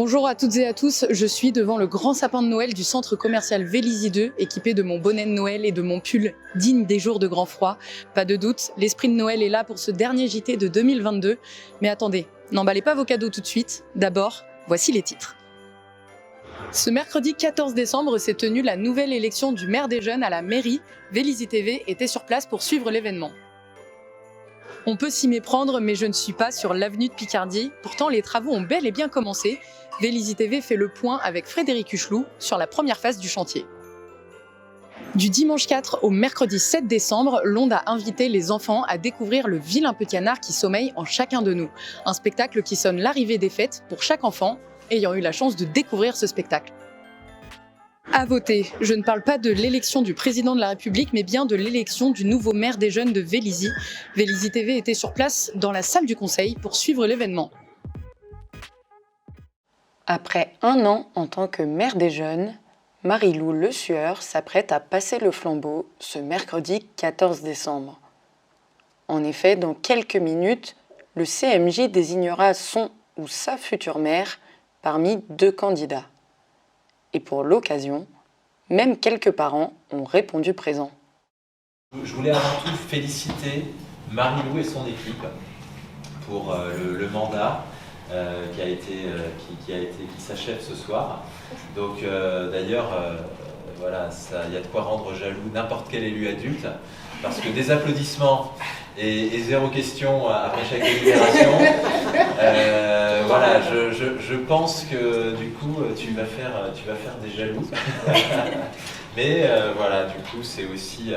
Bonjour à toutes et à tous, je suis devant le grand sapin de Noël du centre commercial Vélizy 2, équipé de mon bonnet de Noël et de mon pull digne des jours de grand froid. Pas de doute, l'esprit de Noël est là pour ce dernier JT de 2022. Mais attendez, n'emballez pas vos cadeaux tout de suite. D'abord, voici les titres. Ce mercredi 14 décembre s'est tenue la nouvelle élection du maire des jeunes à la mairie. Vélizy TV était sur place pour suivre l'événement. On peut s'y méprendre, mais je ne suis pas sur l'avenue de Picardie. Pourtant, les travaux ont bel et bien commencé. Vélizy TV fait le point avec Frédéric Huchelou sur la première phase du chantier. Du dimanche 4 au mercredi 7 décembre, l'Onde a invité les enfants à découvrir le vilain petit canard qui sommeille en chacun de nous. Un spectacle qui sonne l'arrivée des fêtes pour chaque enfant ayant eu la chance de découvrir ce spectacle. À voter, je ne parle pas de l'élection du président de la République, mais bien de l'élection du nouveau maire des jeunes de Vélizy. Vélizy TV était sur place dans la salle du conseil pour suivre l'événement. Après 1 an en tant que maire des jeunes, Marie-Lou Le Sueur s'apprête à passer le flambeau ce mercredi 14 décembre. En effet, dans quelques minutes, le CMJ désignera son ou sa future maire parmi 2 candidats. Et pour l'occasion, même quelques parents ont répondu présent. Je voulais avant tout féliciter Marie-Lou et son équipe pour le mandat qui s'achève ce soir. Donc d'ailleurs, voilà, il y a de quoi rendre jaloux n'importe quel élu adulte, parce que des applaudissements et 0 question après chaque délibération, voilà, je pense que du coup tu vas faire des jaloux. Mais voilà, du coup c'est aussi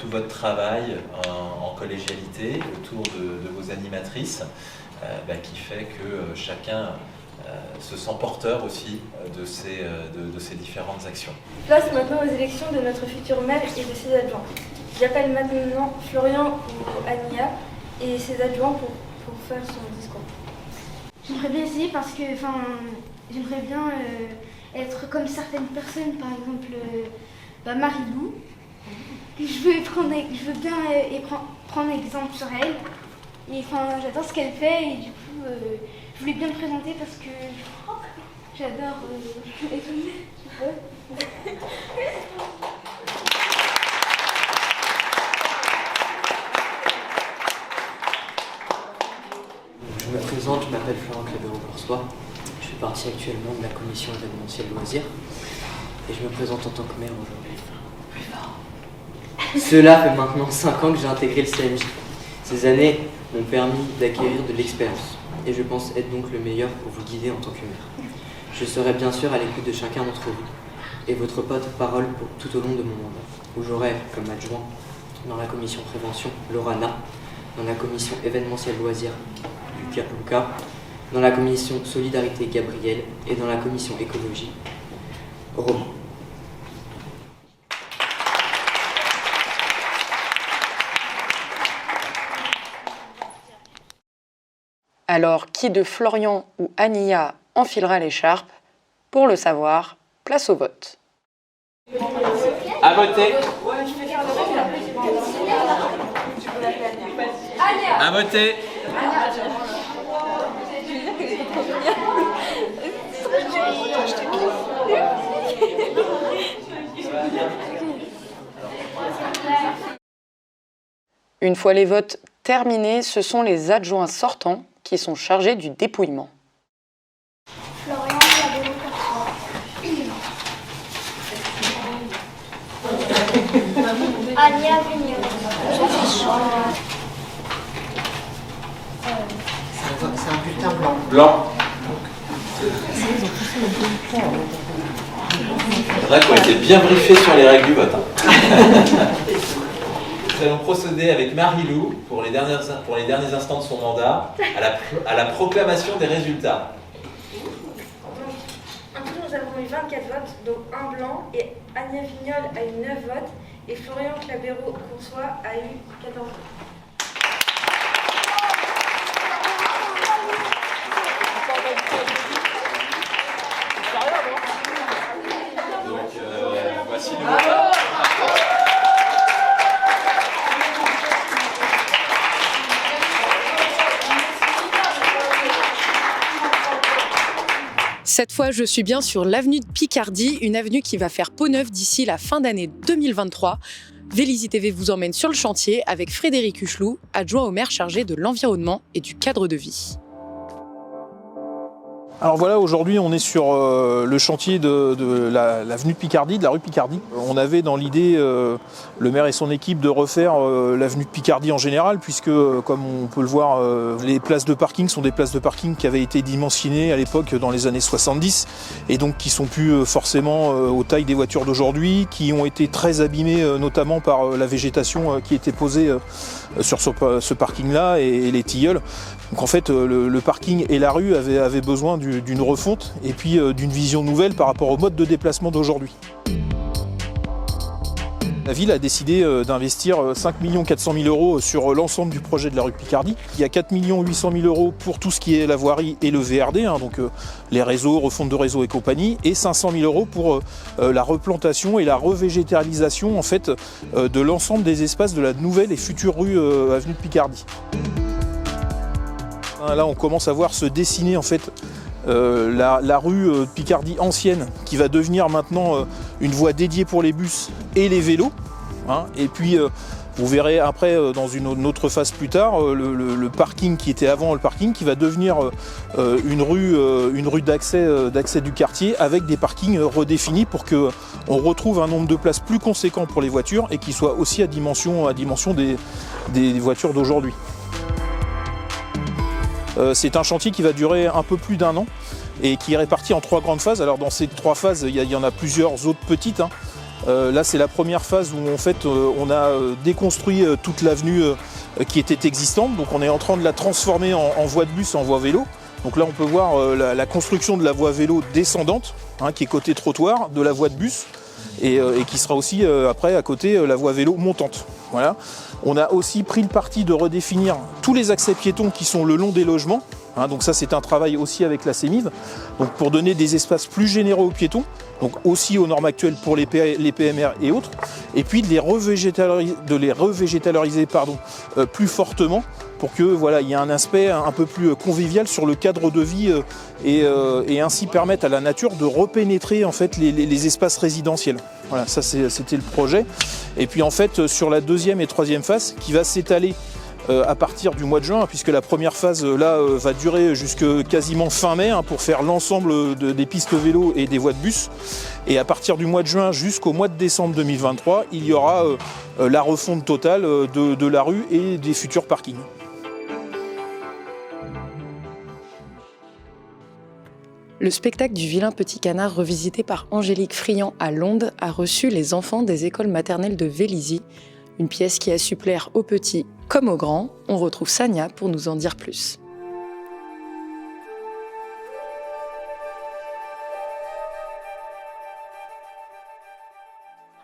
tout votre travail en collégialité autour de vos animatrices qui fait que chacun se sent porteur aussi de ces différentes actions. Place maintenant aux élections de notre futur maire et de ses adjoints. J'appelle maintenant Florian ou Ania et ses adjoints pour faire son discours. J'aimerais bien essayer parce que j'aimerais bien être comme certaines personnes, par exemple Marie-Lou. Je veux bien prendre exemple sur elle. Et j'adore ce qu'elle fait et du coup je voulais bien me présenter parce que j'adore Je me présente, je m'appelle Florent Clébéro-Boursois. Je fais partie actuellement de la commission événementielle loisirs et je me présente en tant que maire aujourd'hui. Plus fort. Cela fait maintenant 5 ans que j'ai intégré le CMJ. Ces années m'ont permis d'acquérir de l'expérience et je pense être donc le meilleur pour vous guider en tant que maire. Je serai bien sûr à l'écoute de chacun d'entre vous et votre porte-parole tout au long de mon mandat, où j'aurai comme adjoint dans la commission prévention Laurana, dans la commission événementielle loisirs Lucas, dans la commission solidarité Gabriel et dans la commission écologie Romain. Alors, qui de Florian ou Ania enfilera l'écharpe? Pour le savoir, place au vote. À voter. À voter. Une fois les votes terminés, ce sont les adjoints sortants qui sont chargés du dépouillement. Florian Ania Vigneault. C'est un bulletin blanc. Blanc. C'est vrai qu'on a été bien briefés sur les règles du vote. Nous allons procéder avec Marie-Lou pour les derniers instants de son mandat à la proclamation des résultats. En tout, nous avons eu 24 votes, dont 1 blanc, et Ania Vigneault a eu 9 votes, et Florian Clébéro-Boursois a eu 14 votes. Donc voici le vote. Cette fois, je suis bien sur l'avenue de Picardie, une avenue qui va faire peau neuve d'ici la fin d'année 2023. Vélizy TV vous emmène sur le chantier avec Frédéric Huchelou, adjoint au maire chargé de l'environnement et du cadre de vie. Alors voilà, aujourd'hui on est sur le chantier de l'avenue de Picardie, de la rue Picardie. On avait dans l'idée, le maire et son équipe, de refaire l'avenue de Picardie en général, puisque comme on peut le voir, les places de parking sont des places de parking qui avaient été dimensionnées à l'époque dans les années 70, et donc qui sont plus forcément aux tailles des voitures d'aujourd'hui, qui ont été très abîmées notamment par la végétation qui était posée sur ce parking-là et les tilleuls. Donc en fait, le parking et la rue avaient besoin d'une refonte et puis d'une vision nouvelle par rapport au mode de déplacement d'aujourd'hui. La ville a décidé d'investir 5 400 000 € sur l'ensemble du projet de la rue Picardie. Il y a 4 800 000 € pour tout ce qui est la voirie et le VRD, donc les réseaux, refonte de réseaux et compagnie, et 500 000 € pour la replantation et la revégétalisation en fait, de l'ensemble des espaces de la nouvelle et future rue avenue de Picardie. Là, on commence à voir se dessiner en fait la rue Picardie ancienne, qui va devenir maintenant une voie dédiée pour les bus et les vélos. Et puis, vous verrez après, dans une autre phase plus tard, le parking qui était avant le parking, qui va devenir une rue d'accès du quartier, avec des parkings redéfinis pour qu'on retrouve un nombre de places plus conséquent pour les voitures et qui soit aussi à dimension des voitures d'aujourd'hui. C'est un chantier qui va durer un peu plus d'1 an et qui est réparti en 3 grandes phases. Alors dans ces 3 phases, il y en a plusieurs autres petites. Là, c'est la première phase où en fait, on a déconstruit toute l'avenue qui était existante. Donc on est en train de la transformer en voie de bus, en voie vélo. Donc là, on peut voir la construction de la voie vélo descendante, qui est côté trottoir, de la voie de bus, et qui sera aussi après à côté la voie vélo montante. Voilà. On a aussi pris le parti de redéfinir tous les accès piétons qui sont le long des logements. Donc ça, c'est un travail aussi avec la CEMIV, donc pour donner des espaces plus généreux aux piétons, donc aussi aux normes actuelles pour les PMR et autres, et puis de les revégétalariser plus fortement pour que voilà, il y ait un aspect un peu plus convivial sur le cadre de vie et ainsi permettre à la nature de repénétrer en fait les espaces résidentiels. Voilà, ça c'était le projet. Et puis en fait sur la deuxième et troisième phase qui va s'étaler à partir du mois de juin, puisque la première phase là va durer jusque quasiment fin mai pour faire l'ensemble des pistes vélo et des voies de bus. Et à partir du mois de juin jusqu'au mois de décembre 2023, il y aura la refonte totale de la rue et des futurs parkings. Le spectacle du vilain petit canard, revisité par Angélique Friand à Londres, a reçu les enfants des écoles maternelles de Vélizy. Une pièce qui a su plaire aux petits comme aux grands. On retrouve Sania pour nous en dire plus.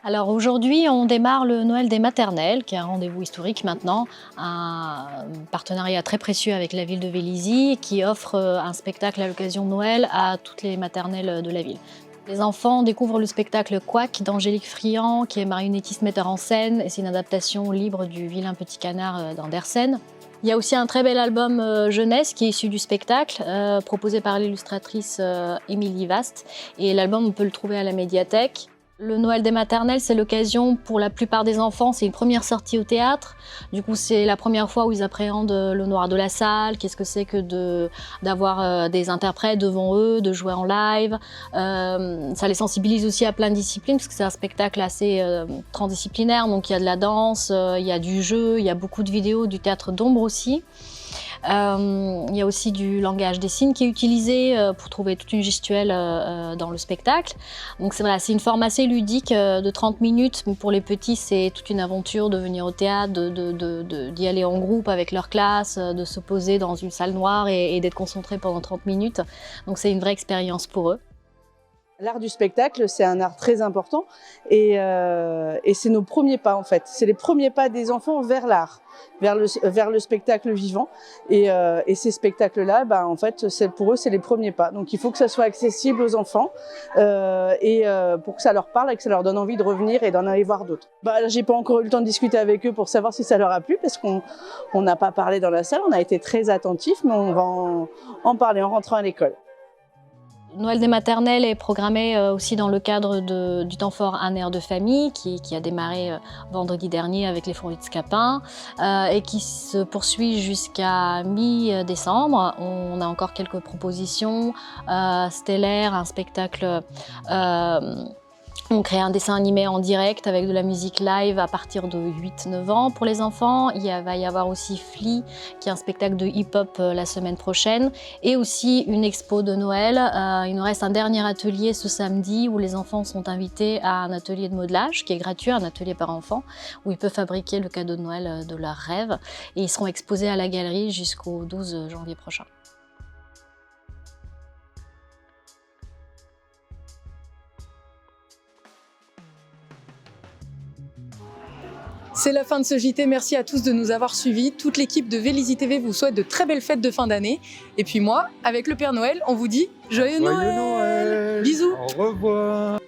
Alors aujourd'hui, on démarre le Noël des maternelles, qui est un rendez-vous historique maintenant, un partenariat très précieux avec la ville de Vélizy, qui offre un spectacle à l'occasion de Noël à toutes les maternelles de la ville. Les enfants découvrent le spectacle Quack d'Angélique Friand, qui est marionnettiste metteur en scène, et c'est une adaptation libre du vilain petit canard d'Andersen. Il y a aussi un très bel album jeunesse qui est issu du spectacle, proposé par l'illustratrice Émilie Vast, et l'album on peut le trouver à la médiathèque. Le Noël des maternelles, c'est l'occasion pour la plupart des enfants, c'est une première sortie au théâtre. Du coup, c'est la première fois où ils appréhendent le noir de la salle, qu'est-ce que c'est que d'avoir des interprètes devant eux, de jouer en live. Ça les sensibilise aussi à plein de disciplines, parce que c'est un spectacle assez transdisciplinaire, donc il y a de la danse, il y a du jeu, il y a beaucoup de vidéos, du théâtre d'ombre aussi. Il y a aussi du langage des signes qui est utilisé pour trouver toute une gestuelle dans le spectacle. Donc c'est une forme assez ludique de 30 minutes. Pour les petits, c'est toute une aventure de venir au théâtre, d'y aller en groupe avec leur classe, de se poser dans une salle noire et d'être concentré pendant 30 minutes. Donc c'est une vraie expérience pour eux. L'art du spectacle, c'est un art très important et c'est nos premiers pas en fait. C'est les premiers pas des enfants vers l'art, vers le spectacle vivant. Et ces spectacles-là, en fait, pour eux, c'est les premiers pas. Donc il faut que ça soit accessible aux enfants pour que ça leur parle et que ça leur donne envie de revenir et d'en aller voir d'autres. J'ai pas encore eu le temps de discuter avec eux pour savoir si ça leur a plu parce qu'on n'a pas parlé dans la salle. On a été très attentifs, mais on va en parler en rentrant à l'école. Noël des maternelles est programmé aussi dans le cadre du temps fort Un air de famille qui a démarré vendredi dernier avec les fourmis de Scapin et qui se poursuit jusqu'à mi-décembre. On a encore quelques propositions stellaires, un spectacle. On crée un dessin animé en direct avec de la musique live à partir de 8-9 ans pour les enfants. Va y avoir aussi Flea, qui est un spectacle de hip-hop la semaine prochaine, et aussi une expo de Noël. Il nous reste un dernier atelier ce samedi où les enfants sont invités à un atelier de modelage qui est gratuit, un atelier par enfant, où ils peuvent fabriquer le cadeau de Noël de leur rêve. Et ils seront exposés à la galerie jusqu'au 12 janvier prochain. C'est la fin de ce JT, merci à tous de nous avoir suivis. Toute l'équipe de Vélizy TV vous souhaite de très belles fêtes de fin d'année. Et puis moi, avec le Père Noël, on vous dit Joyeux Noël. Noël. Bisous. Au revoir.